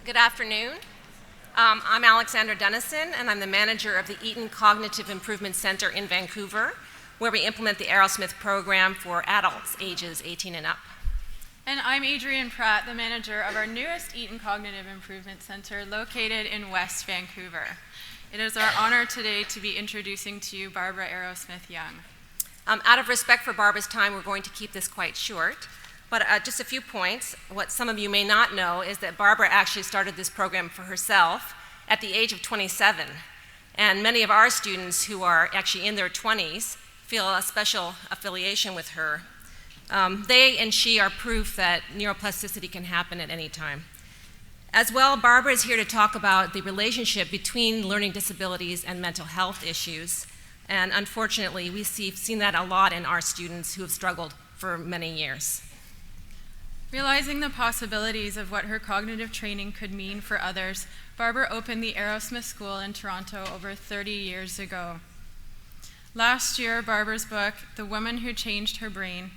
Good afternoon. I'm Alexandra Dennison, and I'm the manager of the Eaton Cognitive Improvement Center in Vancouver, where we implement the Arrowsmith program for adults ages 18 and up. And I'm Adrienne Pratt, the manager of our newest Eaton Cognitive Improvement Center located in West Vancouver. It is our honor today to be introducing to you Barbara Arrowsmith Young. Out of respect for Barbara's time, we're going to keep this quite short. But just a few points. What some of you may not know is that Barbara actually started this program for herself at the age of 27. And many of our students who are actually in their 20s feel a special affiliation with her. They and she are proof that neuroplasticity can happen at any time. As well, Barbara is here to talk about the relationship between learning disabilities and mental health issues. And unfortunately, we've seen that a lot in our students who have struggled for many years. Realizing the possibilities of what her cognitive training could mean for others, Barbara opened the Arrowsmith School in Toronto over 30 years ago. Last year, Barbara's book, The Woman Who Changed Her Brain,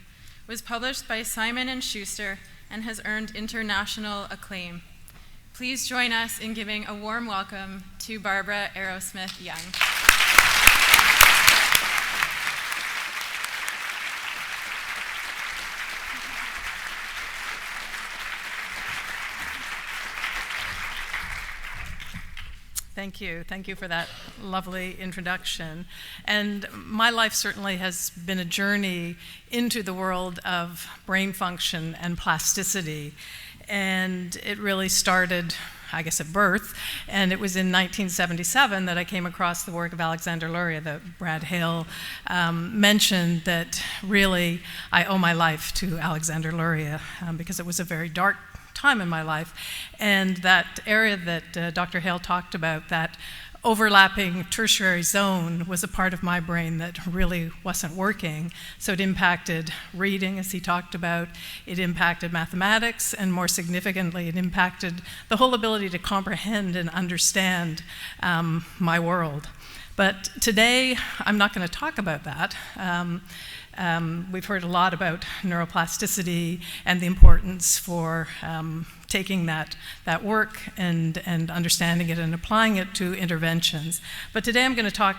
was published by Simon & Schuster and has earned international acclaim. Please join us in giving a warm welcome to Barbara Arrowsmith Young. Thank you. Thank you for that lovely introduction. And my life certainly has been a journey into the world of brain function and plasticity. And it really started, I guess, at birth. And it was in 1977 that I came across the work of Alexander Luria that Brad Hale mentioned, that really I owe my life to Alexander Luria because it was a very dark time in my life. And that area that Dr. Hale talked about, that overlapping tertiary zone, was a part of my brain that really wasn't working. So it impacted reading, as he talked about, it impacted mathematics, and more significantly, it impacted the whole ability to comprehend and understand my world. But today, I'm not going to talk about that. We've heard a lot about neuroplasticity and the importance for taking that work and understanding it and applying it to interventions. But today I'm going to talk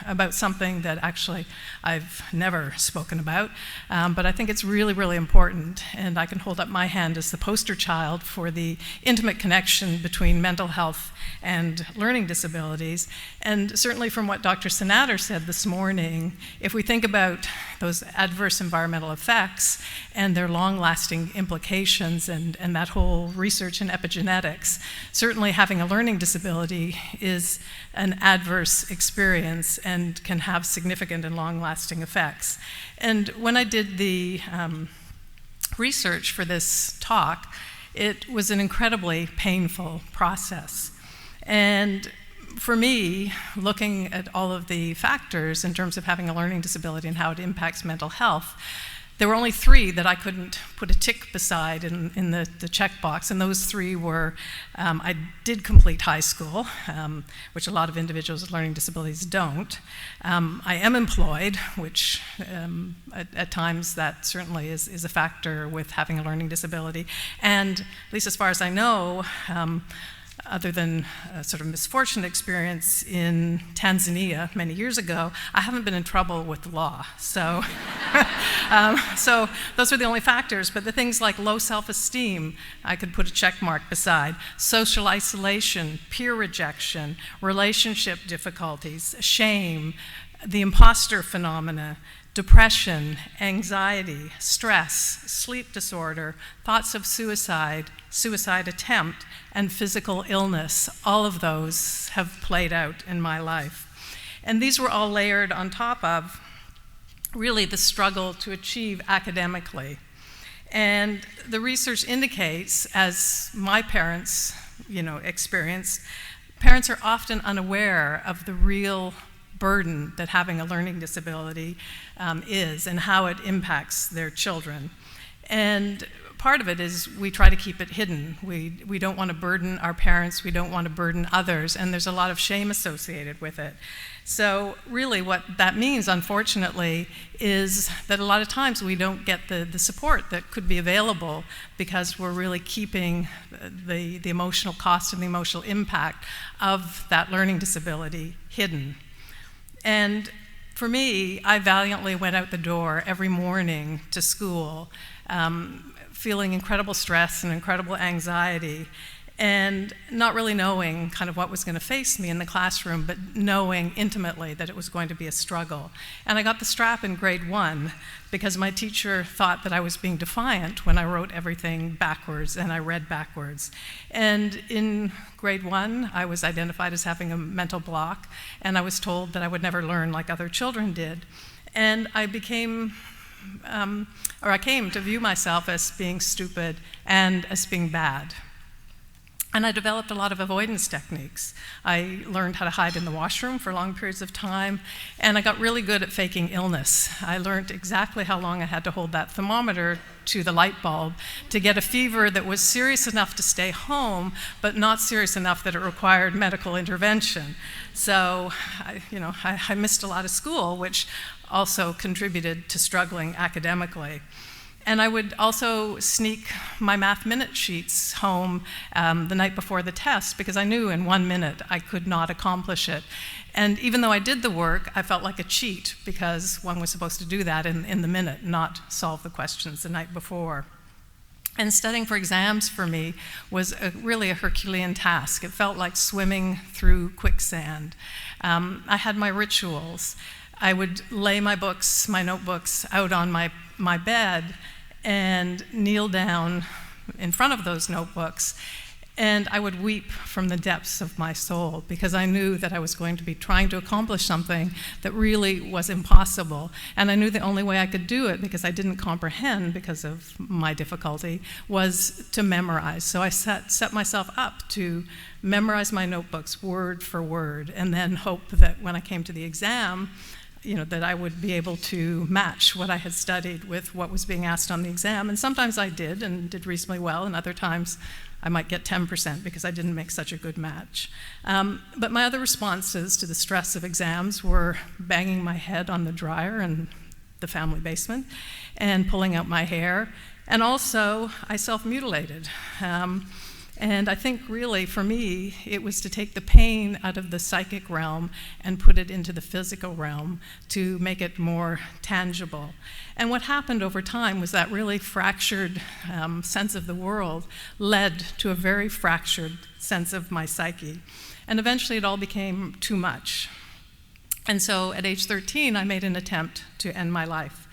about something that actually I've never spoken about, but I think it's really, really important, and I can hold up my hand as the poster child for the intimate connection between mental health and learning disabilities. And certainly from what Dr. Senator said this morning, if we think about those adverse environmental effects and their long-lasting implications and that whole research in epigenetics, certainly having a learning disability is an adverse experience and can have significant and long-lasting effects. And when I did the research for this talk, it was an incredibly painful process. And for me, looking at all of the factors in terms of having a learning disability and how it impacts mental health, there were only three that I couldn't put a tick beside in the checkbox, and those three were, I did complete high school, which a lot of individuals with learning disabilities don't. I am employed, which at times that certainly is a factor with having a learning disability, and at least as far as I know, other than a sort of misfortunate experience in Tanzania many years ago, I haven't been in trouble with the law. So, so those are the only factors. But the things like low self-esteem, I could put a check mark beside. Social isolation, peer rejection, relationship difficulties, shame, the imposter phenomena, depression, anxiety, stress, sleep disorder, thoughts of suicide, suicide attempt, and physical illness. All of those have played out in my life. And these were all layered on top of really the struggle to achieve academically. And the research indicates, as my parents, experienced, parents are often unaware of the real burden that having a learning disability is and how it impacts their children. And part of it is we try to keep it hidden. We don't want to burden our parents, we don't want to burden others, and there's a lot of shame associated with it. So really what that means, unfortunately, is that a lot of times we don't get the support that could be available because we're really keeping the emotional cost and the emotional impact of that learning disability hidden. And for me, I valiantly went out the door every morning to school, feeling incredible stress and incredible anxiety, and not really knowing kind of what was going to face me in the classroom, but knowing intimately that it was going to be a struggle. And I got the strap in grade 1 because my teacher thought that I was being defiant when I wrote everything backwards and I read backwards. And in grade 1, I was identified as having a mental block, and I was told that I would never learn like other children did. And I became I came to view myself as being stupid and as being bad. And I developed a lot of avoidance techniques. I learned how to hide in the washroom for long periods of time, and I got really good at faking illness. I learned exactly how long I had to hold that thermometer to the light bulb to get a fever that was serious enough to stay home, but not serious enough that it required medical intervention. So, I missed a lot of school, which also contributed to struggling academically. And I would also sneak my math minute sheets home the night before the test because I knew in 1 minute I could not accomplish it. And even though I did the work, I felt like a cheat because one was supposed to do that in the minute, not solve the questions the night before. And studying for exams for me was really a Herculean task. It felt like swimming through quicksand. I had my rituals. I would lay my books, my notebooks, out on my bed and kneel down in front of those notebooks, and I would weep from the depths of my soul because I knew that I was going to be trying to accomplish something that really was impossible. And I knew the only way I could do it, because I didn't comprehend because of my difficulty, was to memorize. So I set myself up to memorize my notebooks word for word, and then hope that when I came to the exam, that I would be able to match what I had studied with what was being asked on the exam. And sometimes I did, and did reasonably well, and other times I might get 10% because I didn't make such a good match. But my other responses to the stress of exams were banging my head on the dryer in the family basement and pulling out my hair. And also, I self-mutilated. And I think really, for me, it was to take the pain out of the psychic realm and put it into the physical realm to make it more tangible. And what happened over time was that really fractured sense of the world led to a very fractured sense of my psyche. And eventually it all became too much. And so at age 13, I made an attempt to end my life.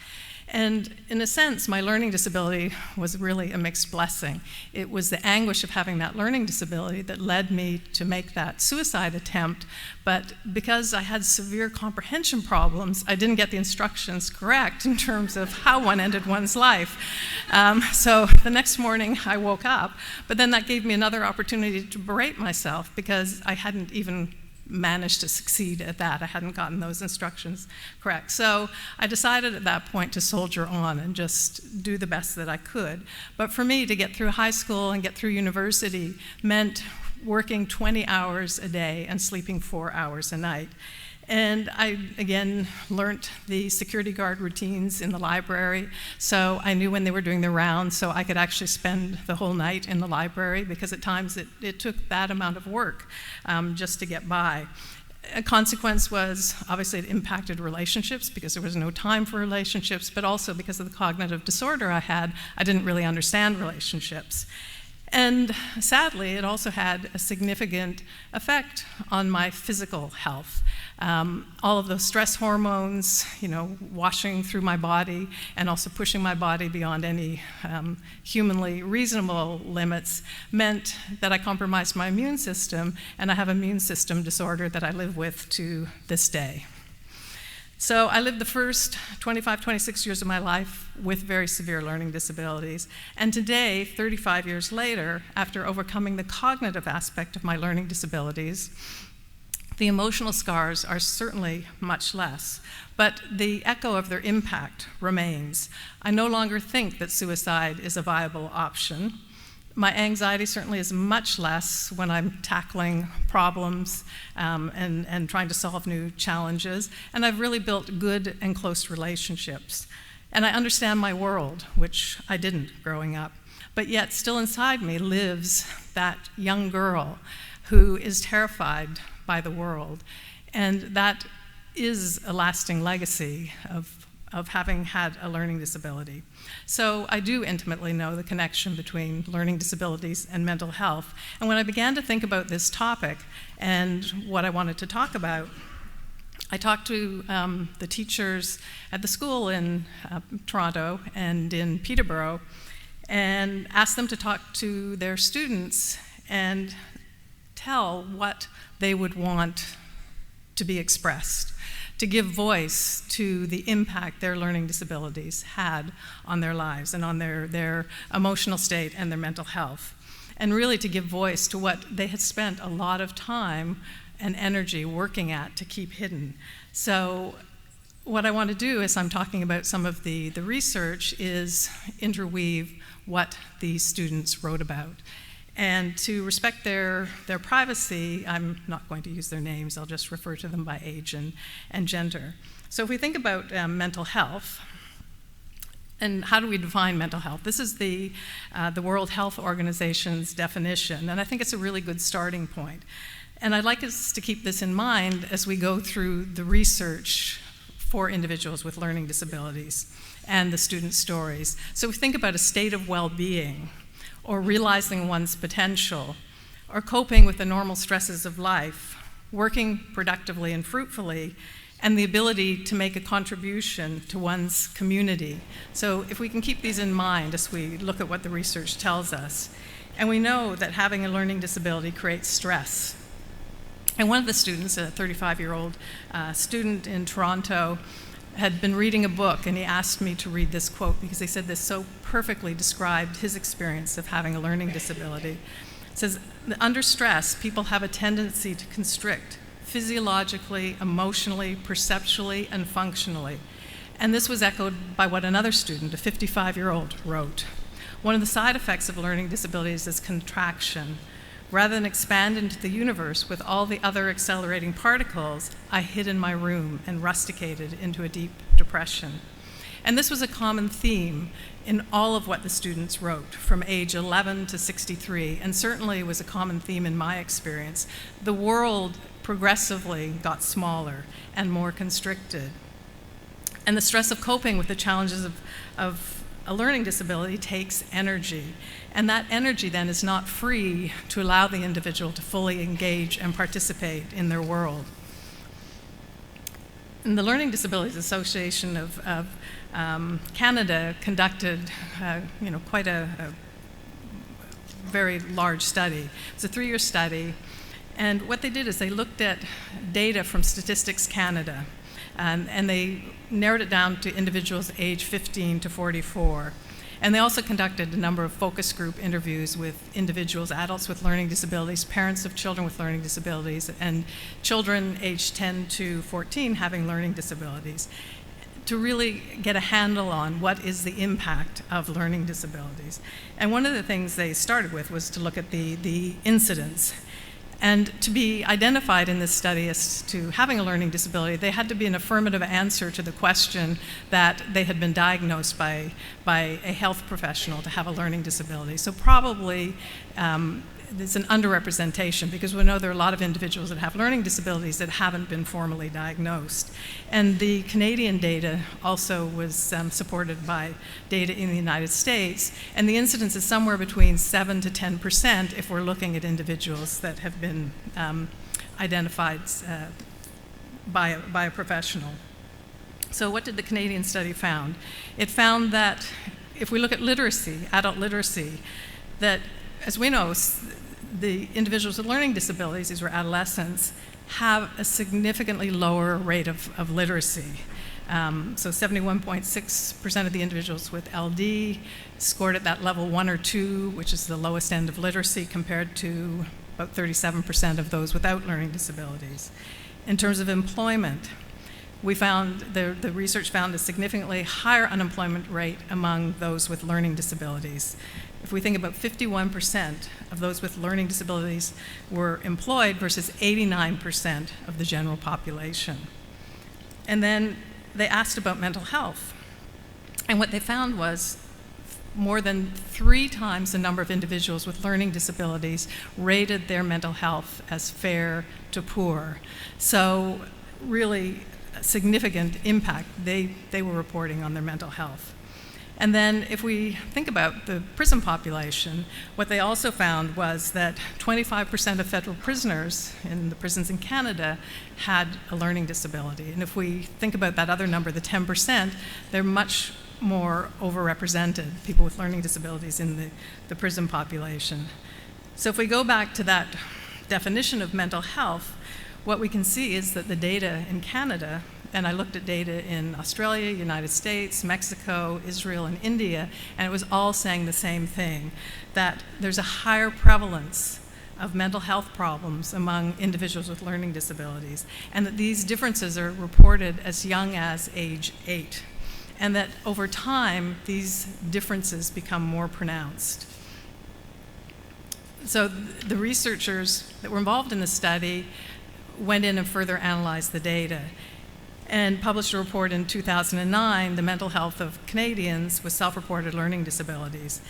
And in a sense, my learning disability was really a mixed blessing. It was the anguish of having that learning disability that led me to make that suicide attempt, but because I had severe comprehension problems, I didn't get the instructions correct in terms of how one ended one's life. So the next morning I woke up, but then that gave me another opportunity to berate myself because I hadn't even managed to succeed at that. I hadn't gotten those instructions correct. So I decided at that point to soldier on and just do the best that I could. But for me, to get through high school and get through university meant working 20 hours a day and sleeping 4 hours a night. And I, again, learned the security guard routines in the library, so I knew when they were doing their rounds, so I could actually spend the whole night in the library, because at times it took that amount of work just to get by. A consequence was, obviously, it impacted relationships because there was no time for relationships, but also because of the cognitive disorder I had, I didn't really understand relationships. And sadly, it also had a significant effect on my physical health. All of those stress hormones, washing through my body and also pushing my body beyond any humanly reasonable limits meant that I compromised my immune system, and I have an immune system disorder that I live with to this day. So I lived the first 25, 26 years of my life with very severe learning disabilities. And today, 35 years later, after overcoming the cognitive aspect of my learning disabilities, The emotional scars are certainly much less, but the echo of their impact remains. I no longer think that suicide is a viable option. My anxiety certainly is much less when I'm tackling problems and trying to solve new challenges, and I've really built good and close relationships. And I understand my world, which I didn't growing up, but yet still inside me lives that young girl who is terrified by the world, and that is a lasting legacy of having had a learning disability. So I do intimately know the connection between learning disabilities and mental health. And when I began to think about this topic and what I wanted to talk about, I talked to the teachers at the school in Toronto and in Peterborough and asked them to talk to their students and tell what they would want to be expressed, to give voice to the impact their learning disabilities had on their lives and on their emotional state and their mental health, and really to give voice to what they had spent a lot of time and energy working at to keep hidden. So what I want to do as I'm talking about some of the research is interweave what these students wrote about. And to respect their privacy, I'm not going to use their names, I'll just refer to them by age and gender. So if we think about mental health, and how do we define mental health? This is the World Health Organization's definition, and I think it's a really good starting point. And I'd like us to keep this in mind as we go through the research for individuals with learning disabilities and the student stories. So if we think about a state of well-being, or realizing one's potential, or coping with the normal stresses of life, working productively and fruitfully, and the ability to make a contribution to one's community. So if we can keep these in mind as we look at what the research tells us. And we know that having a learning disability creates stress. And one of the students, a 35-year-old student in Toronto, had been reading a book, and he asked me to read this quote because he said this so perfectly described his experience of having a learning disability. It says, under stress, people have a tendency to constrict physiologically, emotionally, perceptually, and functionally. And this was echoed by what another student, a 55-year-old, wrote. One of the side effects of learning disabilities is contraction. Rather than expand into the universe with all the other accelerating particles, I hid in my room and rusticated into a deep depression. And this was a common theme in all of what the students wrote, from age 11 to 63, and certainly was a common theme in my experience. The world progressively got smaller and more constricted. And the stress of coping with the challenges of a learning disability takes energy. And that energy then is not free to allow the individual to fully engage and participate in their world. And the Learning Disabilities Association of Canada conducted quite a very large study. It was a 3-year study. And what they did is they looked at data from Statistics Canada. And they narrowed it down to individuals aged 15 to 44. And they also conducted a number of focus group interviews with individuals, adults with learning disabilities, parents of children with learning disabilities, and children aged 10 to 14 having learning disabilities, to really get a handle on what is the impact of learning disabilities. And one of the things they started with was to look at the incidence. And to be identified in this study as to having a learning disability, they had to be an affirmative answer to the question that they had been diagnosed by a health professional to have a learning disability. So probably there's an underrepresentation, because we know there are a lot of individuals that have learning disabilities that haven't been formally diagnosed. And the Canadian data also was supported by data in the United States, and the incidence is somewhere between 7 to 10% if we're looking at individuals that have been identified by a professional. So what did the Canadian study found? It found that if we look at literacy, adult literacy, that as we know, the individuals with learning disabilities, these were adolescents, have a significantly lower rate of literacy. So 71.6% of the individuals with LD scored at that level 1 or 2, which is the lowest end of literacy, compared to about 37% of those without learning disabilities. In terms of employment, we found, the research found a significantly higher unemployment rate among those with learning disabilities. If we think about 51% of those with learning disabilities were employed versus 89% of the general population. And then they asked about mental health. And what they found was more than 3 times the number of individuals with learning disabilities rated their mental health as fair to poor. So really significant impact they were reporting on their mental health. And then if we think about the prison population, what they also found was that 25% of federal prisoners in the prisons in Canada had a learning disability. And if we think about that other number, the 10%, they're much more overrepresented, people with learning disabilities in the prison population. So if we go back to that definition of mental health, what we can see is that the data in Canada, and I looked at data in Australia, United States, Mexico, Israel, and India, and it was all saying the same thing, that there's a higher prevalence of mental health problems among individuals with learning disabilities, and that these differences are reported as young as age 8, and that over time, these differences become more pronounced. So the researchers that were involved in the study went in and further analyzed the data and published a report in 2009, The Mental Health of Canadians with Self-Reported Learning Disabilities.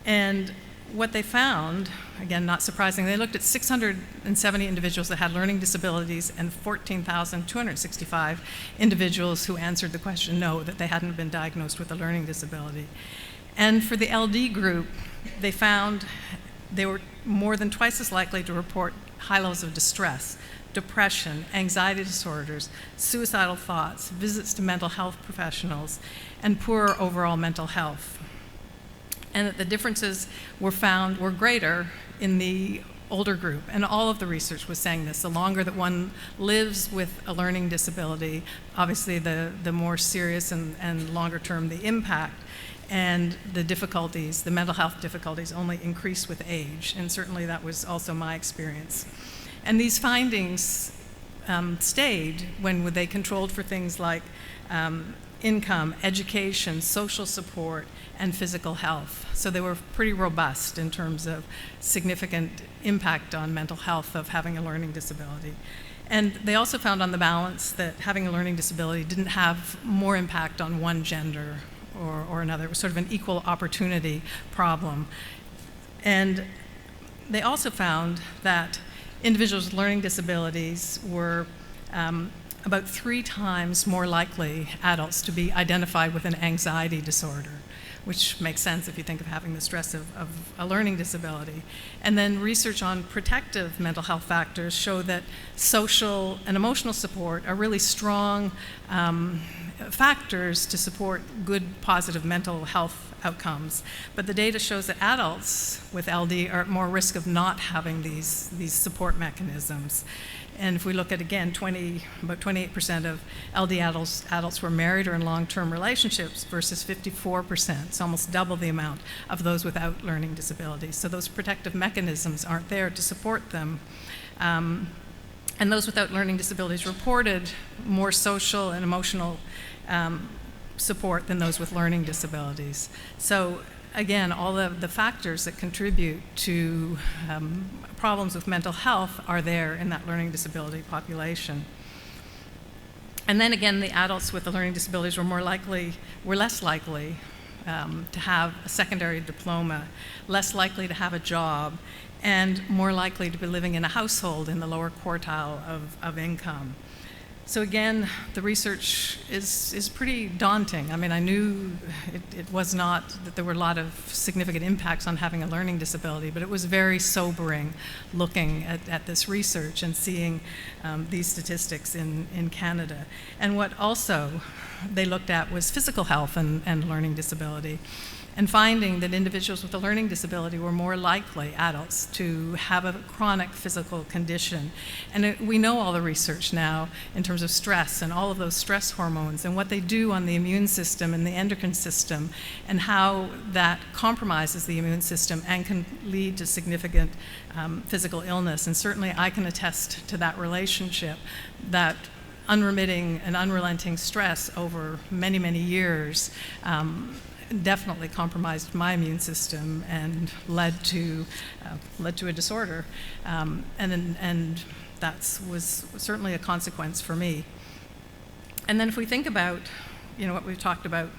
And what they found, again, not surprising, they looked at 670 individuals that had learning disabilities and 14,265 individuals who answered the question no, that they hadn't been diagnosed with a learning disability. And for the LD group, they found they were more than twice as likely to report high levels of distress, depression, anxiety disorders, suicidal thoughts, visits to mental health professionals, and poorer overall mental health. And that the differences were greater in the older group. And all of the research was saying this. The longer that one lives with a learning disability, obviously the more serious and longer term the impact. And the difficulties, the mental health difficulties, only increase with age. And certainly that was also my experience. And these findings stayed when they controlled for things like income, education, social support, and physical health. So they were pretty robust in terms of significant impact on mental health of having a learning disability. And they also found on the balance that having a learning disability didn't have more impact on one gender or another. It was sort of an equal opportunity problem. And they also found that individuals with learning disabilities were about 3 times more likely, adults, to be identified with an anxiety disorder, which makes sense if you think of having the stress of a learning disability. And then research on protective mental health factors show that social and emotional support are really strong factors to support good, positive mental health outcomes. But the data shows that adults with LD are at more risk of not having these support mechanisms. And if we look at, again, about 28% of LD adults were married or in long-term relationships versus 54%. It's almost double the amount of those without learning disabilities. So those protective mechanisms aren't there to support them. And those without learning disabilities reported more social and emotional support than those with learning disabilities. So again, all the factors that contribute to problems with mental health are there in that learning disability population. And then again, the adults with the learning disabilities were less likely to have a secondary diploma, less likely to have a job, and more likely to be living in a household in the lower quartile of income. So again, the research is pretty daunting. I mean, I knew it was not that there were a lot of significant impacts on having a learning disability, but it was very sobering looking at this research and seeing these statistics in Canada. And what also they looked at was physical health and learning disability. and finding that individuals with a learning disability were more likely, adults, to have a chronic physical condition. And we know all the research now in terms of stress and all of those stress hormones and what they do on the immune system and the endocrine system, and how that compromises the immune system and can lead to significant physical illness. And certainly I can attest to that relationship, that unremitting and unrelenting stress over many, many years definitely compromised my immune system and led to a disorder, and that was certainly a consequence for me. And then if we think about, what we've talked about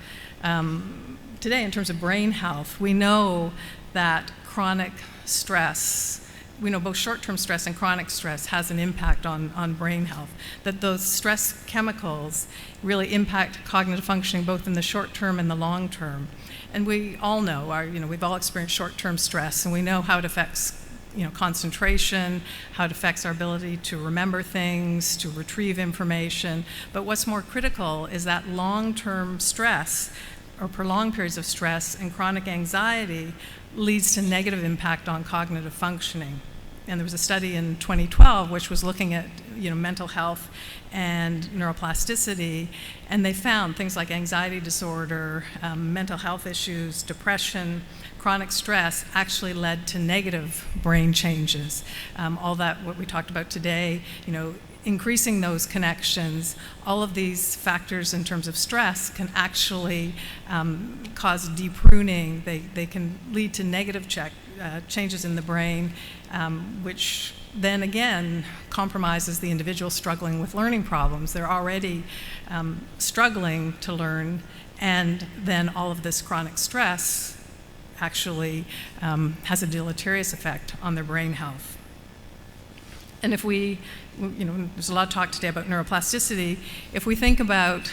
today in terms of brain health, we know that chronic stress, we know both short-term stress and chronic stress has an impact on brain health, that those stress chemicals really impact cognitive functioning both in the short term and the long term. And we all know, we've all experienced short-term stress, and we know how it affects concentration, how it affects our ability to remember things, to retrieve information. But what's more critical is that long-term stress or prolonged periods of stress and chronic anxiety leads to negative impact on cognitive functioning. And there was a study in 2012 which was looking at mental health and neuroplasticity, and they found things like anxiety disorder, mental health issues, depression, chronic stress actually led to negative brain changes. All that what we talked about today, increasing those connections, all of these factors in terms of stress can actually cause depruning. They can lead to negative changes in the brain, which then again compromises the individual struggling with learning problems. They're already struggling to learn, and then all of this chronic stress actually has a deleterious effect on their brain health. And if there's a lot of talk today about neuroplasticity. If we think about,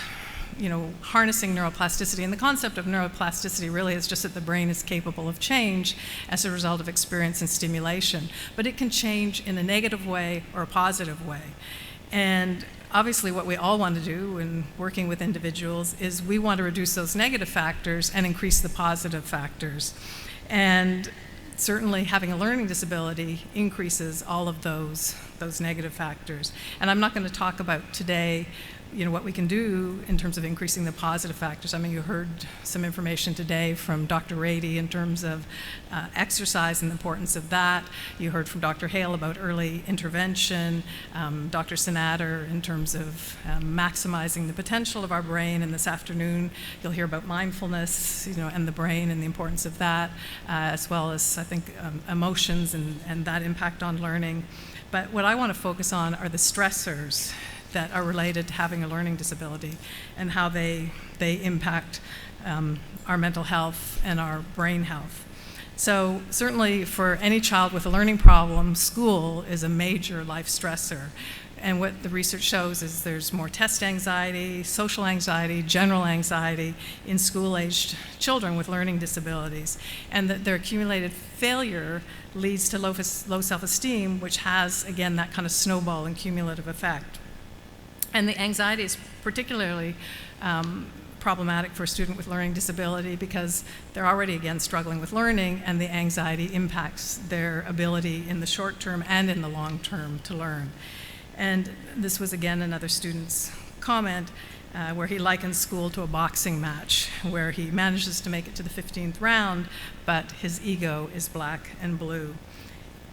harnessing neuroplasticity, and the concept of neuroplasticity really is just that the brain is capable of change as a result of experience and stimulation. But it can change in a negative way or a positive way. And obviously what we all want to do in working with individuals is we want to reduce those negative factors and increase the positive factors. And certainly having a learning disability increases all of those negative factors. And I'm not going to talk about today what we can do in terms of increasing the positive factors. I mean, you heard some information today from Dr. Rady in terms of exercise and the importance of that. You heard from Dr. Hale about early intervention, Dr. Sinader in terms of maximizing the potential of our brain, and this afternoon you'll hear about mindfulness, and the brain and the importance of that, as well as, I think, emotions and that impact on learning. But what I want to focus on are the stressors that are related to having a learning disability and how they impact our mental health and our brain health. So certainly for any child with a learning problem, school is a major life stressor. And what the research shows is there's more test anxiety, social anxiety, general anxiety in school-aged children with learning disabilities, and that their accumulated failure leads to low self-esteem, which has, again, that kind of snowball and cumulative effect. And the anxiety is particularly problematic for a student with learning disability because they're already, again, struggling with learning, and the anxiety impacts their ability in the short term and in the long term to learn. And this was, again, another student's comment where he likens school to a boxing match, where he manages to make it to the 15th round, but his ego is black and blue.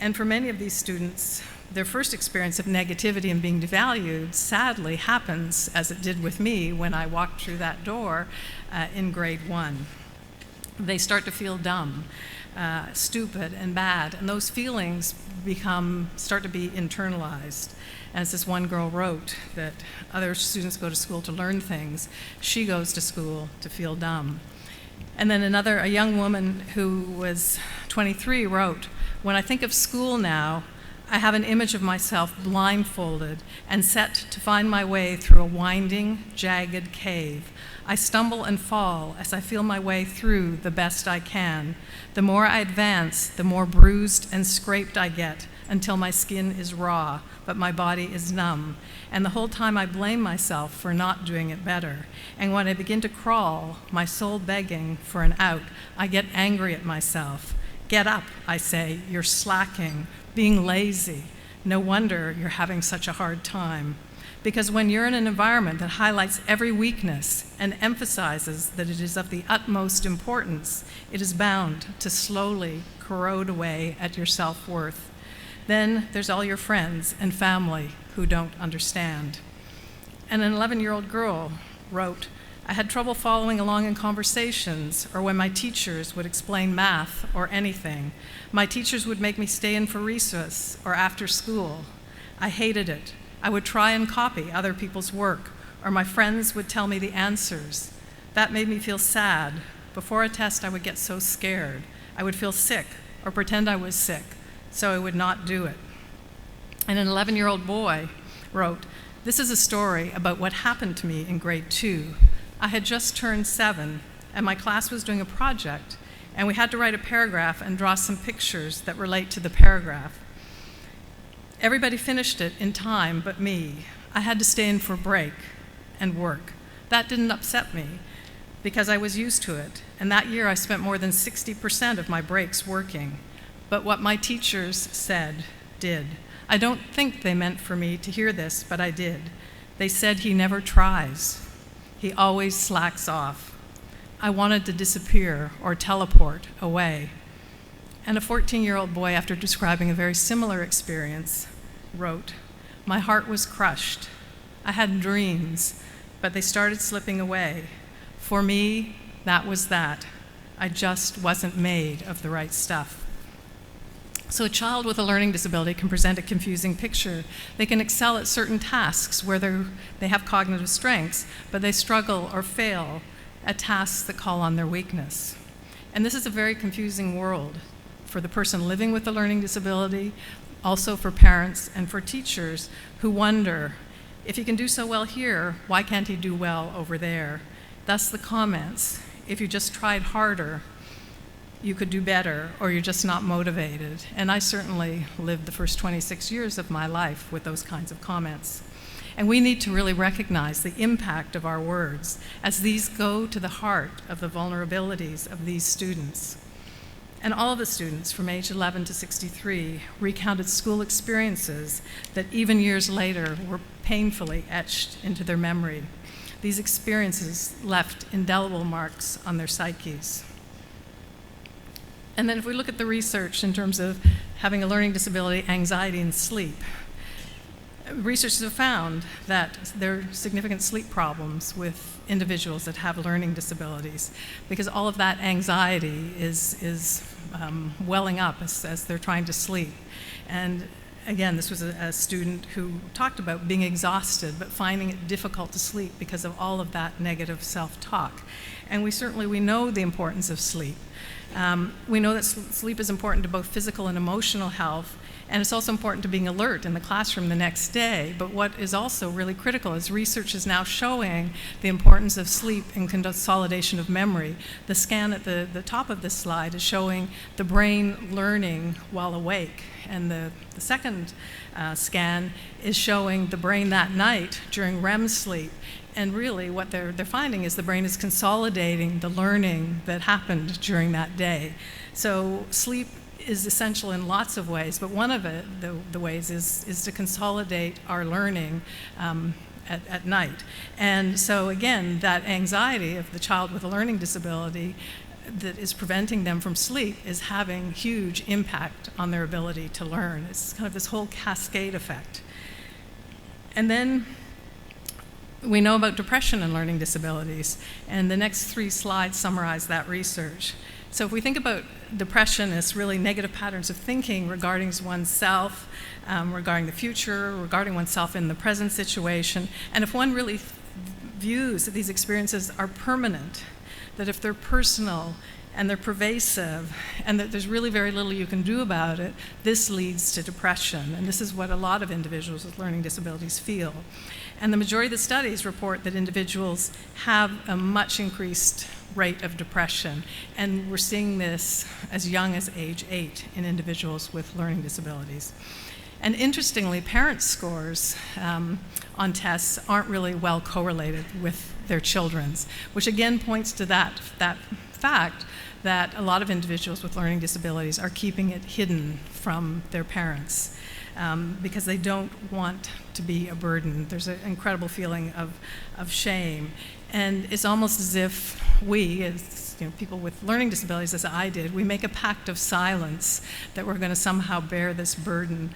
And for many of these students, their first experience of negativity and being devalued sadly happens, as it did with me when I walked through that door in grade 1. They start to feel dumb, stupid, and bad, and those feelings start to be internalized. As this one girl wrote, that other students go to school to learn things, she goes to school to feel dumb. And then a young woman who was 23 wrote, "When I think of school now, I have an image of myself blindfolded and set to find my way through a winding, jagged cave. I stumble and fall as I feel my way through the best I can. The more I advance, the more bruised and scraped I get, until my skin is raw, but my body is numb. And the whole time I blame myself for not doing it better. And when I begin to crawl, my soul begging for an out, I get angry at myself. Get up, I say, you're slacking, being lazy. No wonder you're having such a hard time. Because when you're in an environment that highlights every weakness and emphasizes that it is of the utmost importance, it is bound to slowly corrode away at your self-worth. Then there's all your friends and family who don't understand. And an 11-year-old girl wrote, I had trouble following along in conversations or when my teachers would explain math or anything. My teachers would make me stay in for recess or after school. I hated it. I would try and copy other people's work, or my friends would tell me the answers. That made me feel sad. Before a test, I would get so scared. I would feel sick or pretend I was sick, so I would not do it. And an 11-year-old boy wrote, this is a story about what happened to me in grade 2. I had just turned 7, and my class was doing a project, and we had to write a paragraph and draw some pictures that relate to the paragraph. Everybody finished it in time but me. I had to stay in for break and work. That didn't upset me because I was used to it. And that year I spent more than 60% of my breaks working. But what my teachers said did. I don't think they meant for me to hear this, but I did. They said he never tries. He always slacks off. I wanted to disappear or teleport away. And a 14-year-old boy, after describing a very similar experience, wrote, my heart was crushed. I had dreams, but they started slipping away. For me, that was that. I just wasn't made of the right stuff. So a child with a learning disability can present a confusing picture. They can excel at certain tasks where they have cognitive strengths, but they struggle or fail at tasks that call on their weakness. And this is a very confusing world for the person living with a learning disability, also for parents and for teachers who wonder, if he can do so well here, why can't he do well over there? Thus the comments, if you just tried harder, you could do better, or you're just not motivated. And I certainly lived the first 26 years of my life with those kinds of comments. And we need to really recognize the impact of our words as these go to the heart of the vulnerabilities of these students. And all of the students from age 11 to 63 recounted school experiences that even years later were painfully etched into their memory. These experiences left indelible marks on their psyches. And then if we look at the research in terms of having a learning disability, anxiety, and sleep, researchers have found that there are significant sleep problems with individuals that have learning disabilities because all of that anxiety is welling up as they're trying to sleep. And again, this was a student who talked about being exhausted but finding it difficult to sleep because of all of that negative self-talk. And we know the importance of sleep. We know that sleep is important to both physical and emotional health, and it's also important to being alert in the classroom the next day. But what is also really critical is research is now showing the importance of sleep in consolidation of memory. The scan at the top of this slide is showing the brain learning while awake. And the second scan is showing the brain that night during REM sleep. And really what they're finding is the brain is consolidating the learning that happened during that day. So sleep is essential in lots of ways, but one of it, the ways, is to consolidate our learning at night. And so again, that anxiety of the child with a learning disability that is preventing them from sleep is having huge impact on their ability to learn. It's kind of this whole cascade effect. And then we know about depression and learning disabilities, and the next 3 slides summarize that research. So if we think about depression as really negative patterns of thinking regarding oneself, regarding the future, regarding oneself in the present situation, and if one really views that these experiences are permanent, that if they're personal and they're pervasive and that there's really very little you can do about it, this leads to depression. And this is what a lot of individuals with learning disabilities feel. And the majority of the studies report that individuals have a much increased rate of depression. And we're seeing this as young as age 8 in individuals with learning disabilities. And interestingly, parents' scores on tests aren't really well correlated with their children's, which again points to that fact that a lot of individuals with learning disabilities are keeping it hidden from their parents because they don't want to be a burden. There's an incredible feeling of shame. And it's almost as if we, as people with learning disabilities, as I did, we make a pact of silence that we're going to somehow bear this burden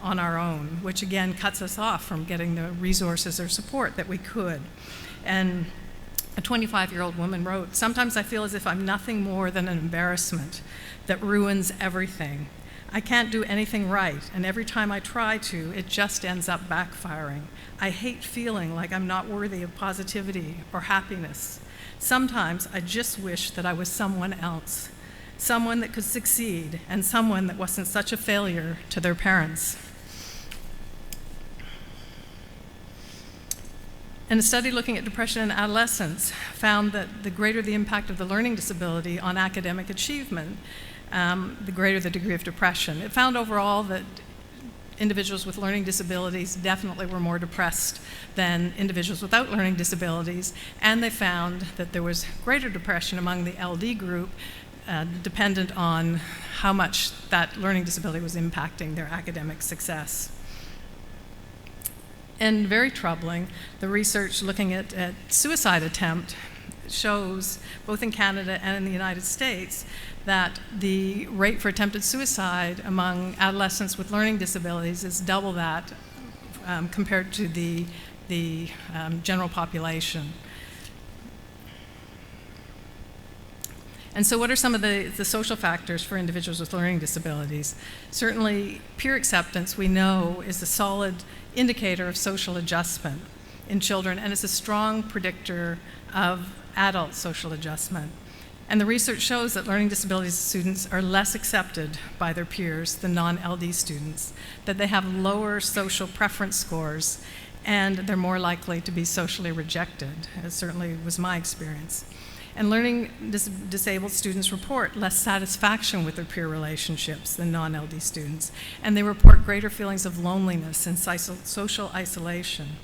on our own, which again cuts us off from getting the resources or support that we could. And a 25-year-old woman wrote, "Sometimes I feel as if I'm nothing more than an embarrassment that ruins everything. I can't do anything right, and every time I try to, it just ends up backfiring. I hate feeling like I'm not worthy of positivity or happiness. Sometimes I just wish that I was someone else, someone that could succeed, and someone that wasn't such a failure to their parents." And a study looking at depression in adolescents found that the greater the impact of the learning disability on academic achievement, the greater the degree of depression. It found overall that individuals with learning disabilities definitely were more depressed than individuals without learning disabilities, and they found that there was greater depression among the LD group, dependent on how much that learning disability was impacting their academic success. And very troubling, the research looking at suicide attempt shows, both in Canada and in the United States, that the rate for attempted suicide among adolescents with learning disabilities is double that compared to the general population. And so what are some of the social factors for individuals with learning disabilities? Certainly, peer acceptance, we know, is a solid indicator of social adjustment in children, and it's a strong predictor of adult social adjustment. And the research shows that learning disabilities students are less accepted by their peers than non-LD students, that they have lower social preference scores, and they're more likely to be socially rejected, as certainly was my experience. And learning disabled students report less satisfaction with their peer relationships than non-LD students, and they report greater feelings of loneliness and social isolation.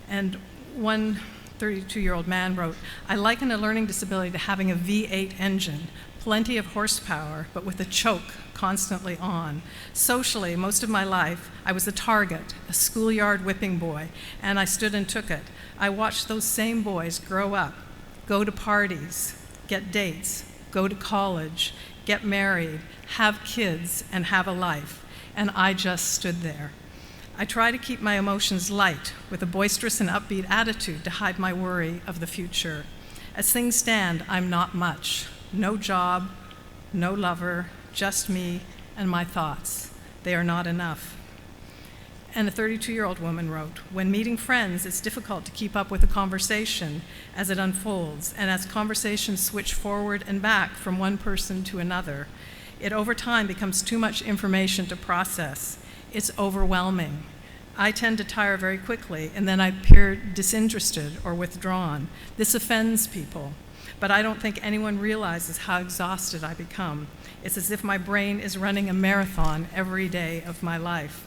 And one 32-year-old man wrote, "I liken a learning disability to having a V8 engine, plenty of horsepower, but with a choke constantly on. Socially, most of my life, I was a target, a schoolyard whipping boy, and I stood and took it. I watched those same boys grow up, go to parties, get dates, go to college, get married, have kids, and have a life, and I just stood there. I try to keep my emotions light with a boisterous and upbeat attitude to hide my worry of the future. As things stand, I'm not much. No job, no lover, just me and my thoughts. They are not enough." And a 32-year-old woman wrote, "When meeting friends, it's difficult to keep up with the conversation as it unfolds, and as conversations switch forward and back from one person to another, it over time becomes too much information to process. It's overwhelming. I tend to tire very quickly, and then I appear disinterested or withdrawn. This offends people, but I don't think anyone realizes how exhausted I become. It's as if my brain is running a marathon every day of my life."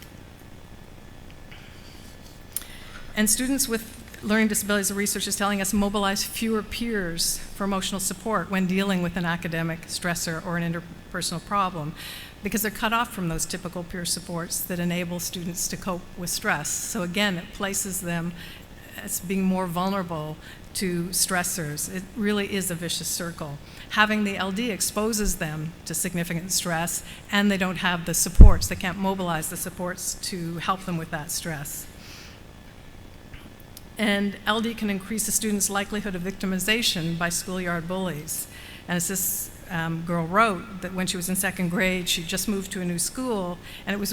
And students with learning disabilities, the research is telling us, mobilize fewer peers for emotional support when dealing with an academic stressor or an interpersonal problem, because they're cut off from those typical peer supports that enable students to cope with stress. So again, it places them as being more vulnerable to stressors. It really is a vicious circle. Having the LD exposes them to significant stress, and they don't have the supports. They can't mobilize the supports to help them with that stress. And LD can increase a student's likelihood of victimization by schoolyard bullies. And as this girl wrote, that when she was in second grade, she just moved to a new school, and it was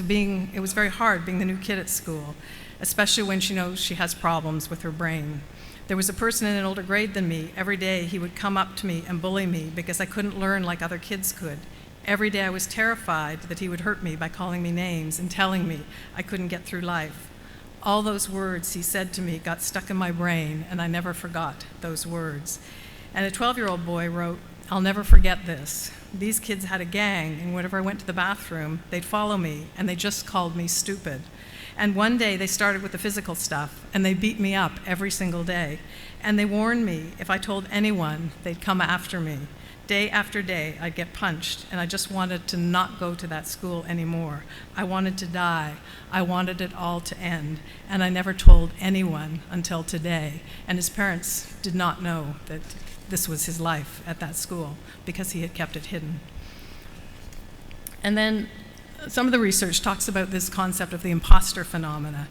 very hard being the new kid at school, especially when she knows she has problems with her brain. There was a person in an older grade than me. Every day he would come up to me and bully me because I couldn't learn like other kids could. Every day I was terrified that he would hurt me by calling me names and telling me I couldn't get through life. All those words he said to me got stuck in my brain, and I never forgot those words. And a 12-year-old boy wrote, "I'll never forget this. These kids had a gang, and whenever I went to the bathroom, they'd follow me, and they just called me stupid. And one day they started with the physical stuff, and they beat me up every single day. And they warned me if I told anyone, they'd come after me. Day after day, I'd get punched, and I just wanted to not go to that school anymore. I wanted to die. I wanted it all to end, and I never told anyone until today." And his parents did not know that this was his life at that school because he had kept it hidden. And then some of the research talks about this concept of the imposter phenomena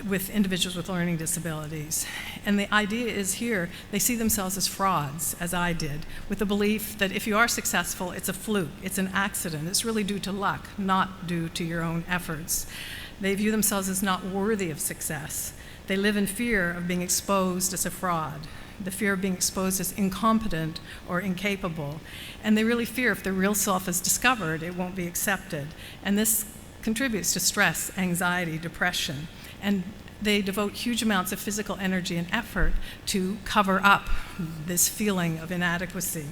with individuals with learning disabilities. And the idea is here, they see themselves as frauds, as I did, with the belief that if you are successful, it's a fluke, it's an accident, it's really due to luck, not due to your own efforts. They view themselves as not worthy of success. They live in fear of being exposed as a fraud, the fear of being exposed as incompetent or incapable. And they really fear if their real self is discovered, it won't be accepted. And this contributes to stress, anxiety, depression. And they devote huge amounts of physical energy and effort to cover up this feeling of inadequacy.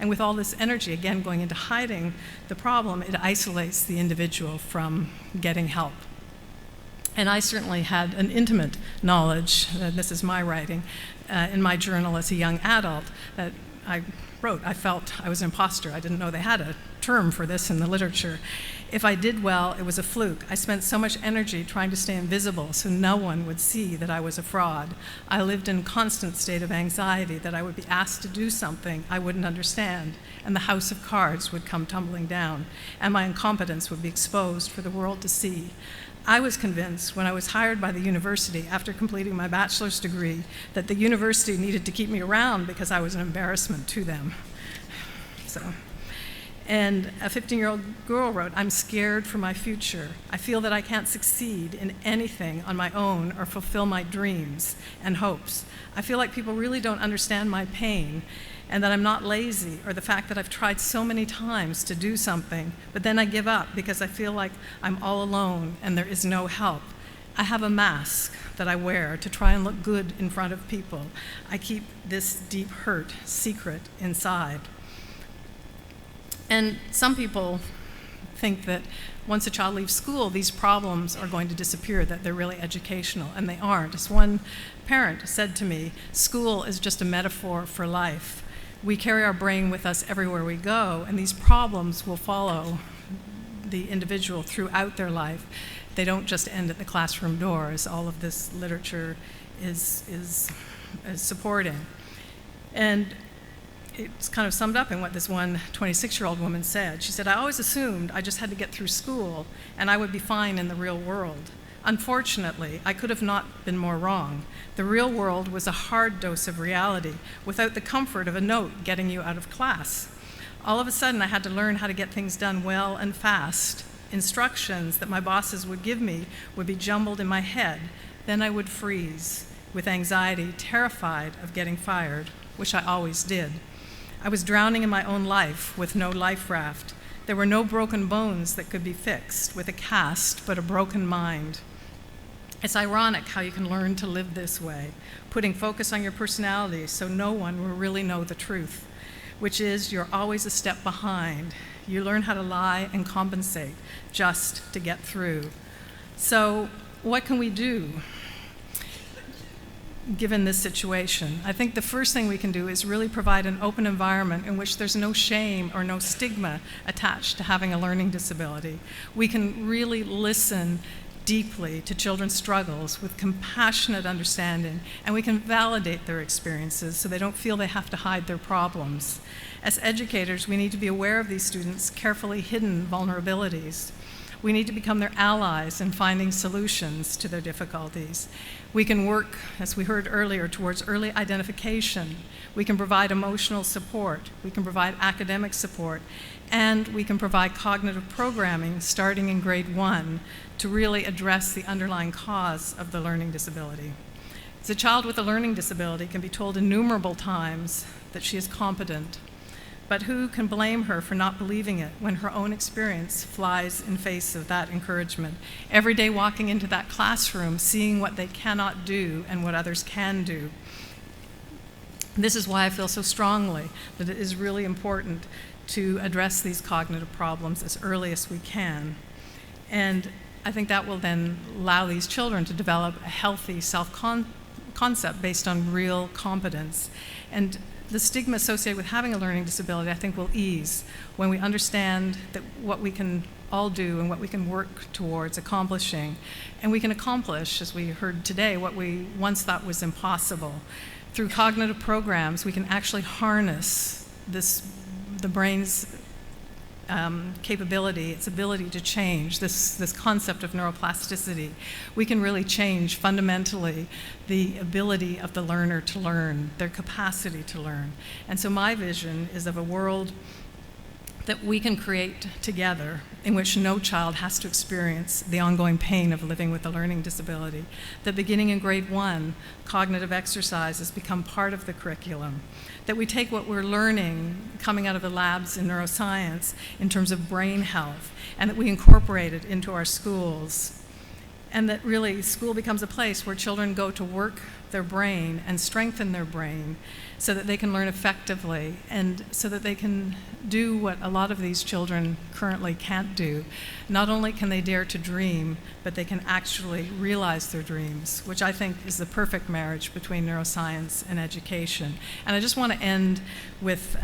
And with all this energy, again, going into hiding the problem, it isolates the individual from getting help. And I certainly had an intimate knowledge, this is my writing, in my journal as a young adult, that I wrote, I felt I was an imposter. I didn't know they had a term for this in the literature. If I did well, it was a fluke. I spent so much energy trying to stay invisible so no one would see that I was a fraud. I lived in a constant state of anxiety that I would be asked to do something I wouldn't understand, and the house of cards would come tumbling down, and my incompetence would be exposed for the world to see. I was convinced when I was hired by the university after completing my bachelor's degree that the university needed to keep me around because I was an embarrassment to them. And a 15-year-old girl wrote, "I'm scared for my future. I feel that I can't succeed in anything on my own or fulfill my dreams and hopes. I feel like people really don't understand my pain and that I'm not lazy, or the fact that I've tried so many times to do something, but then I give up because I feel like I'm all alone and there is no help. I have a mask that I wear to try and look good in front of people. I keep this deep hurt secret inside." And some people think that once a child leaves school, these problems are going to disappear, that they're really educational, and they aren't. As one parent said to me, school is just a metaphor for life. We carry our brain with us everywhere we go, and these problems will follow the individual throughout their life. They don't just end at the classroom door, as all of this literature is supporting. And it's kind of summed up in what this one 26-year-old woman said. She said, "I always assumed I just had to get through school and I would be fine in the real world. Unfortunately, I could have not been more wrong. The real world was a hard dose of reality without the comfort of a note getting you out of class. All of a sudden, I had to learn how to get things done well and fast. Instructions that my bosses would give me would be jumbled in my head. Then I would freeze with anxiety, terrified of getting fired, which I always did. I was drowning in my own life with no life raft. There were no broken bones that could be fixed with a cast, but a broken mind. It's ironic how you can learn to live this way, putting focus on your personality so no one will really know the truth, which is you're always a step behind. You learn how to lie and compensate just to get through. So what can we do given this situation? I think the first thing we can do is really provide an open environment in which there's no shame or no stigma attached to having a learning disability. We can really listen deeply to children's struggles with compassionate understanding, and we can validate their experiences so they don't feel they have to hide their problems. As educators, we need to be aware of these students' carefully hidden vulnerabilities. We need to become their allies in finding solutions to their difficulties. We can work, as we heard earlier, towards early identification. We can provide emotional support. We can provide academic support. And we can provide cognitive programming starting in grade 1 to really address the underlying cause of the learning disability. As a child with a learning disability can be told innumerable times that she is competent, but who can blame her for not believing it when her own experience flies in face of that encouragement? Every day walking into that classroom, seeing what they cannot do and what others can do. This is why I feel so strongly that it is really important to address these cognitive problems as early as we can. And I think that will then allow these children to develop a healthy self-concept based on real competence. And the stigma associated with having a learning disability, I think, will ease when we understand that what we can all do and what we can work towards accomplishing. And we can accomplish, as we heard today, what we once thought was impossible. Through cognitive programs, we can actually harness the brain's capability, its ability to change, this concept of neuroplasticity. We can really change fundamentally the ability of the learner to learn, their capacity to learn. And so my vision is of a world that we can create together in which no child has to experience the ongoing pain of living with a learning disability. That beginning in grade 1, cognitive exercises become part of the curriculum. That we take what we're learning coming out of the labs in neuroscience in terms of brain health, and that we incorporate it into our schools. And that really school becomes a place where children go to work their brain and strengthen their brain so that they can learn effectively and so that they can do what a lot of these children currently can't do. Not only can they dare to dream, but they can actually realize their dreams, which I think is the perfect marriage between neuroscience and education. And I just want to end with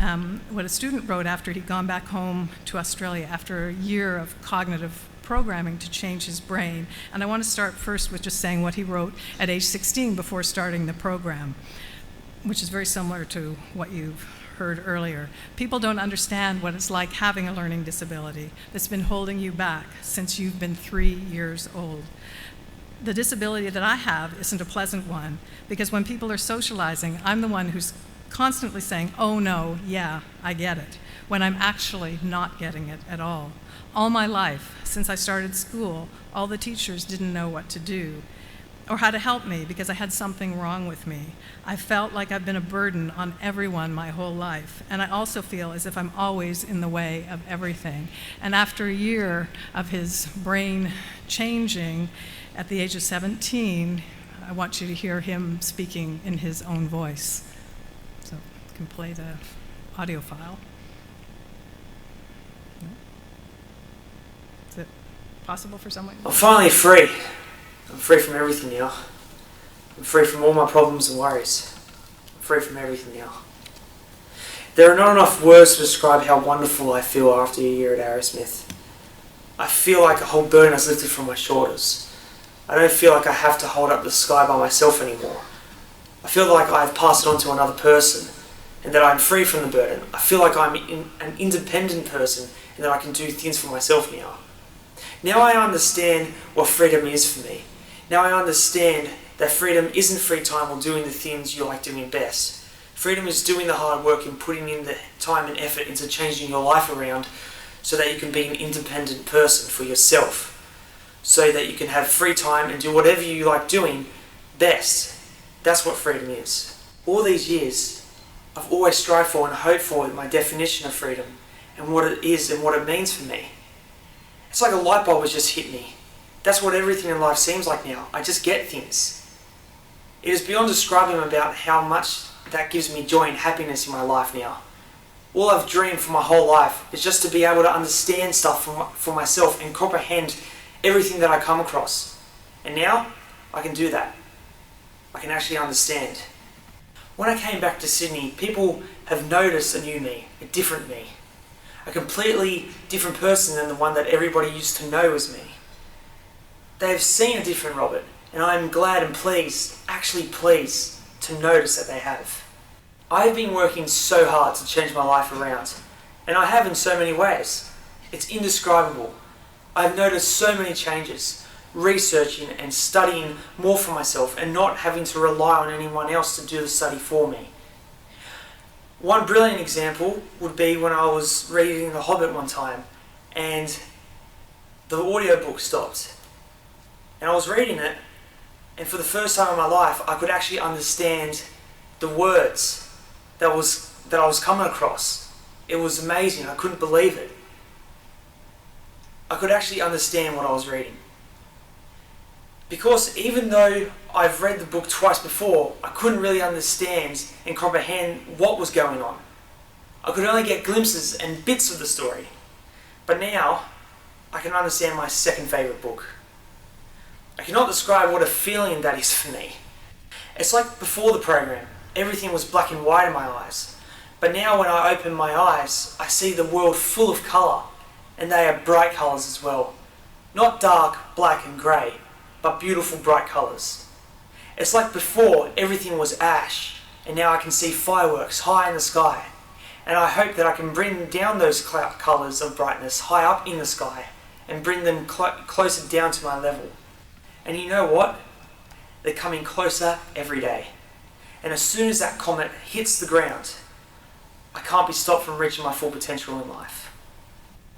what a student wrote after he'd gone back home to Australia after a year of cognitive programming to change his brain. And I want to start first with just saying what he wrote at age 16 before starting the program, which is very similar to what you've heard earlier. People don't understand what it's like having a learning disability that's been holding you back since you've been 3 years old. The disability that I have isn't a pleasant one, because when people are socializing, I'm the one who's constantly saying, oh no, yeah, I get it, when I'm actually not getting it at all. All my life, since I started school, all the teachers didn't know what to do or how to help me because I had something wrong with me. I felt like I've been a burden on everyone my whole life, and I also feel as if I'm always in the way of everything. And after a year of his brain changing at the age of 17, I want you to hear him speaking in his own voice. So you can play the audio file. Is it possible for someone? I'm finally free. I'm free from everything now. I'm free from all my problems and worries. I'm free from everything now. There are not enough words to describe how wonderful I feel after a year at Arrowsmith. I feel like a whole burden has lifted from my shoulders. I don't feel like I have to hold up the sky by myself anymore. I feel like I have passed it on to another person and that I'm free from the burden. I feel like I'm an independent person and that I can do things for myself now. Now I understand what freedom is for me. Now I understand that freedom isn't free time or doing the things you like doing best. Freedom is doing the hard work and putting in the time and effort into changing your life around so that you can be an independent person for yourself. So that you can have free time and do whatever you like doing best. That's what freedom is. All these years, I've always strived for and hoped for my definition of freedom and what it is and what it means for me. It's like a light bulb has just hit me. That's what everything in life seems like now. I just get things. It is beyond describing about how much that gives me joy and happiness in my life now. All I've dreamed for my whole life is just to be able to understand stuff for myself and comprehend everything that I come across. And now, I can do that. I can actually understand. When I came back to Sydney, people have noticed a new me, a different me. A completely different person than the one that everybody used to know as me. They have seen a different Robert, and I am glad and pleased, actually pleased, to notice that they have. I have been working so hard to change my life around, and I have in so many ways. It's indescribable. I have noticed so many changes, researching and studying more for myself and not having to rely on anyone else to do the study for me. One brilliant example would be when I was reading The Hobbit one time and the audiobook stopped. And I was reading it, and for the first time in my life I could actually understand the words that I was coming across. It was amazing. I couldn't believe it. I could actually understand what I was reading. Because even though I've read the book twice before, I couldn't really understand and comprehend what was going on. I could only get glimpses and bits of the story. But now, I can understand my second favourite book. I cannot describe what a feeling that is for me. It's like before the program, everything was black and white in my eyes. But now when I open my eyes, I see the world full of colour, and they are bright colours as well. Not dark, black and grey, but beautiful bright colours. It's like before, everything was ash, and now I can see fireworks high in the sky. And I hope that I can bring down those colours of brightness high up in the sky, and bring them closer down to my level. And you know what? They're coming closer every day. And as soon as that comet hits the ground, I can't be stopped from reaching my full potential in life.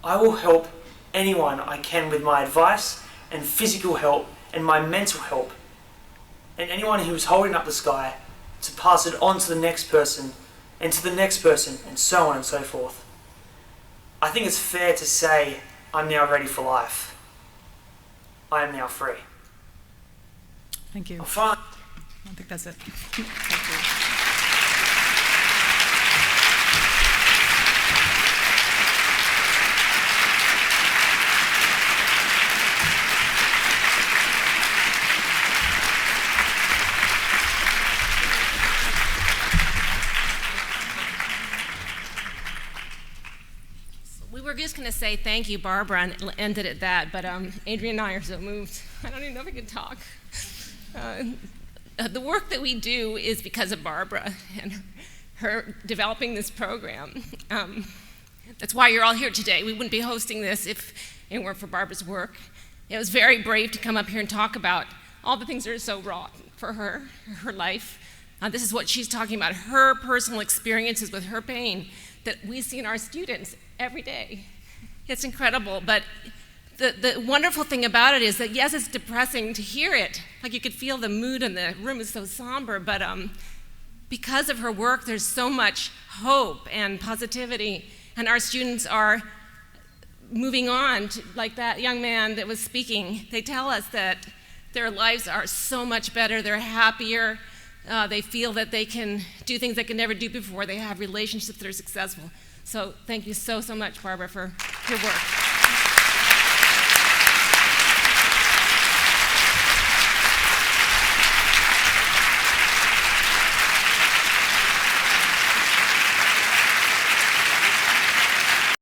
I will help anyone I can with my advice and physical help and my mental help, and anyone who is holding up the sky to pass it on to the next person and to the next person, and so on and so forth. I think it's fair to say I'm now ready for life. I am now free. Thank you. I'm fine. I think that's it. Thank you. We were just going to say thank you, Barbara, and end it at that, but Adrian and I are so moved. I don't even know if I can talk. The work that we do is because of Barbara and her developing this program. That's why you're all here today. We wouldn't be hosting this if it weren't for Barbara's work. It was very brave to come up here and talk about all the things that are so wrought for her life. This is what she's talking about, her personal experiences with her pain that we see in our students every day. It's incredible, but the wonderful thing about it is that, yes, it's depressing to hear it. Like, you could feel the mood in the room is so somber, but because of her work, there's so much hope and positivity, and our students are moving on to, like that young man that was speaking. They tell us that their lives are so much better, they're happier, they feel that they can do things they could never do before, they have relationships that are successful. So thank you so much, Barbara, for your work.